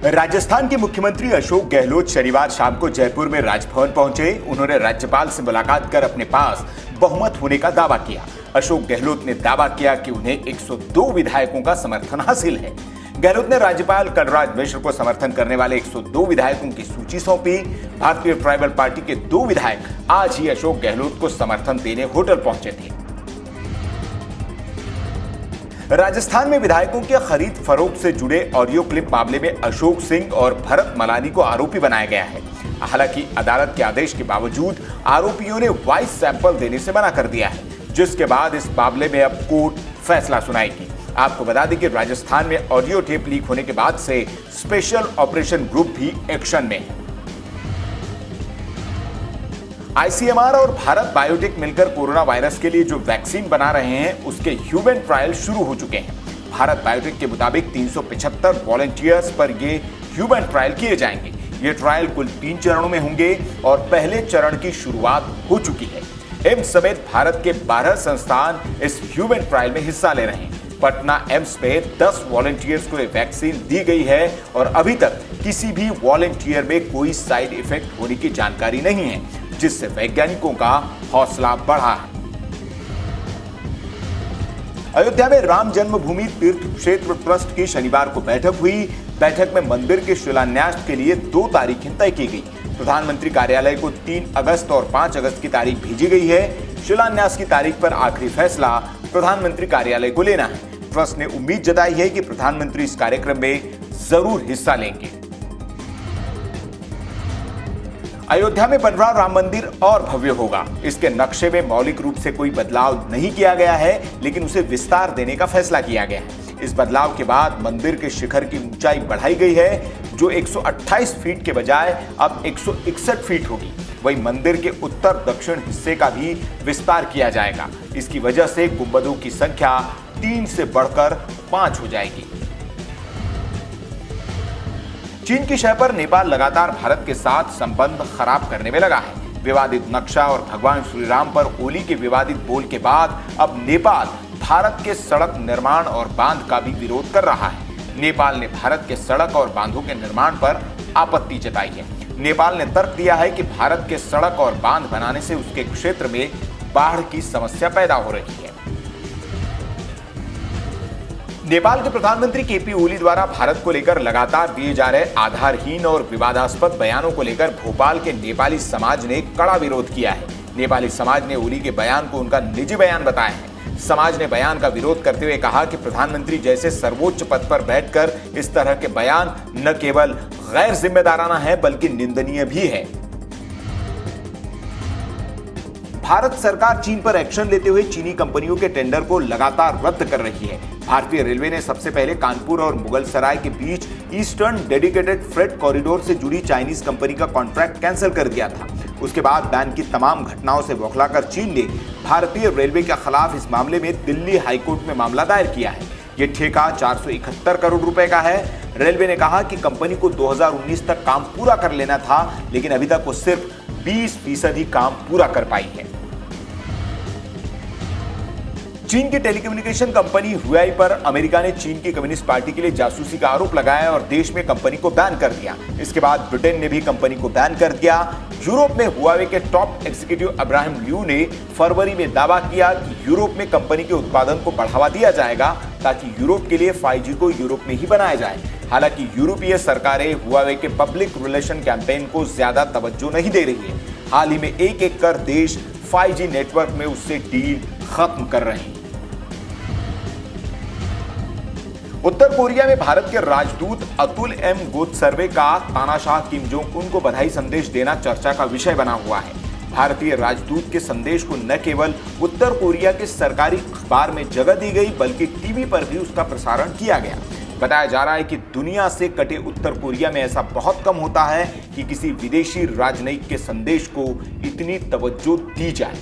राजस्थान के मुख्यमंत्री अशोक गहलोत शनिवार शाम को जयपुर में राजभवन पहुंचे। उन्होंने राज्यपाल से मुलाकात कर अपने पास बहुमत होने का दावा किया। अशोक गहलोत ने दावा किया कि उन्हें 102 विधायकों का समर्थन हासिल है। गहलोत ने राज्यपाल कलराज मिश्र को समर्थन करने वाले 102 विधायकों की सूची सौंपी। भारतीय ट्राइबल पार्टी के 2 विधायक आज ही अशोक गहलोत को समर्थन देने होटल पहुंचे थे। राजस्थान में विधायकों के खरीद फरोख्त से जुड़े ऑडियो क्लिप मामले में अशोक सिंह और भरत मलानी को आरोपी बनाया गया है। हालांकि अदालत के आदेश के बावजूद आरोपियों ने वॉइस सैंपल देने से मना कर दिया है, जिसके बाद इस मामले में अब कोर्ट फैसला सुनाएगी। आपको बता दें कि राजस्थान में ऑडियो टेप लीक होने के बाद से स्पेशल ऑपरेशन ग्रुप भी एक्शन में है। आईसीएमआर और भारत बायोटेक मिलकर कोरोना वायरस के लिए जो वैक्सीन बना रहे हैं, उसके ह्यूमन ट्रायल शुरू हो चुके हैं। भारत बायोटेक के मुताबिक 375 वॉलंटियर्स पर ये ह्यूमन ट्रायल किए जाएंगे। ये ट्रायल कुल 3 चरणों में होंगे और पहले चरण की शुरुआत हो चुकी है। एम्स समेत भारत के 12 संस्थान इस ह्यूमन ट्रायल में हिस्सा ले रहे हैं। पटना एम्स में 10 वॉलंटियर्स को वैक्सीन दी गई है और अभी तक किसी भी वॉलंटियर में कोई साइड इफेक्ट होने की जानकारी नहीं है, जिससे वैज्ञानिकों का हौसला बढ़ा है। अयोध्या में राम जन्मभूमि तीर्थ क्षेत्र ट्रस्ट की शनिवार को बैठक हुई। बैठक में मंदिर के शिलान्यास के लिए 2 तारीखें तय की गई। प्रधानमंत्री कार्यालय को 3 अगस्त और 5 अगस्त की तारीख भेजी गई है। शिलान्यास की तारीख पर आखिरी फैसला प्रधानमंत्री कार्यालय को लेना है। ट्रस्ट ने उम्मीद जताई है कि प्रधानमंत्री इस कार्यक्रम में जरूर हिस्सा लेंगे। अयोध्या में बन रहा राम मंदिर और भव्य होगा। इसके नक्शे में मौलिक रूप से कोई बदलाव नहीं किया गया है, लेकिन उसे विस्तार देने का फैसला किया गया है। इस बदलाव के बाद मंदिर के शिखर की ऊंचाई बढ़ाई गई है, जो 128 फीट के बजाय अब 161 फीट होगी। वहीं मंदिर के उत्तर दक्षिण हिस्से का भी विस्तार किया जाएगा। इसकी वजह से गुंबदों की संख्या 3 से बढ़कर 5 हो जाएगी। चीन की शह पर नेपाल लगातार भारत के साथ संबंध खराब करने में लगा है। विवादित नक्शा और भगवान श्री राम पर ओली के विवादित बोल के बाद अब नेपाल भारत के सड़क निर्माण और बांध का भी विरोध कर रहा है। नेपाल ने भारत के सड़क और बांधों के निर्माण पर आपत्ति जताई है। नेपाल ने तर्क दिया है कि भारत के सड़क और बांध बनाने से उसके क्षेत्र में बाढ़ की समस्या पैदा हो रही है। नेपाल के प्रधानमंत्री केपी ओली द्वारा भारत को लेकर लगातार दिए जा रहे आधारहीन और विवादास्पद बयानों को लेकर भोपाल के नेपाली समाज ने कड़ा विरोध किया है। नेपाली समाज ने ओली के बयान को उनका निजी बयान बताया है। समाज ने बयान का विरोध करते हुए कहा कि प्रधानमंत्री जैसे सर्वोच्च पद पर बैठकर इस तरह के बयान न केवल गैर जिम्मेदाराना है, बल्कि निंदनीय भी है। भारत सरकार चीन पर एक्शन लेते हुए चीनी कंपनियों के टेंडर को लगातार रद्द कर रही है। भारतीय रेलवे ने सबसे पहले कानपुर और मुगलसराय के बीच ईस्टर्न डेडिकेटेड फ्रेट कॉरिडोर से जुड़ी चाइनीज कंपनी का कॉन्ट्रैक्ट कैंसिल कर दिया था। उसके बाद बैन की तमाम घटनाओं से बौखलाकर चीन ने भारतीय रेलवे के खिलाफ इस मामले में दिल्ली हाईकोर्ट में मामला दायर किया है। ये ठेका 471 करोड़ रुपए का है। रेलवे ने कहा कि कंपनी को 2019 तक काम पूरा कर लेना था, लेकिन अभी तक वो सिर्फ 20% ही काम पूरा कर पाई है। चीन की टेलीकम्युनिकेशन कंपनी हुआई पर अमेरिका ने चीन की कम्युनिस्ट पार्टी के लिए जासूसी का आरोप लगाया और देश में कंपनी को बैन कर दिया। इसके बाद ब्रिटेन ने भी कंपनी को बैन कर दिया। यूरोप में हुआई के टॉप एग्जीक्यूटिव अब्राहम ल्यू ने फरवरी में दावा किया कि यूरोप में कंपनी के उत्पादन को बढ़ावा दिया जाएगा, ताकि यूरोप के लिए 5G को यूरोप में ही बनाया जाए। हालांकि यूरोपीय सरकारें हुआई के पब्लिक रिलेशन कैंपेन को ज्यादा तवज्जो नहीं दे रही है। हाल ही में एक कर देश 5G नेटवर्क में उससे डील खत्म कर रहे हैं। उत्तर कोरिया में भारत के राजदूत अतुल एम गोत्सर्वे का तानाशाह किम जोंग उन को बधाई संदेश देना चर्चा का विषय बना हुआ है। भारतीय राजदूत के संदेश को न केवल उत्तर कोरिया के सरकारी अखबार में जगह दी गई, बल्कि टीवी पर भी उसका प्रसारण किया गया। बताया जा रहा है कि दुनिया से कटे उत्तर कोरिया में ऐसा बहुत कम होता है कि किसी विदेशी राजनयिक के संदेश को इतनी तवज्जो दी जाए।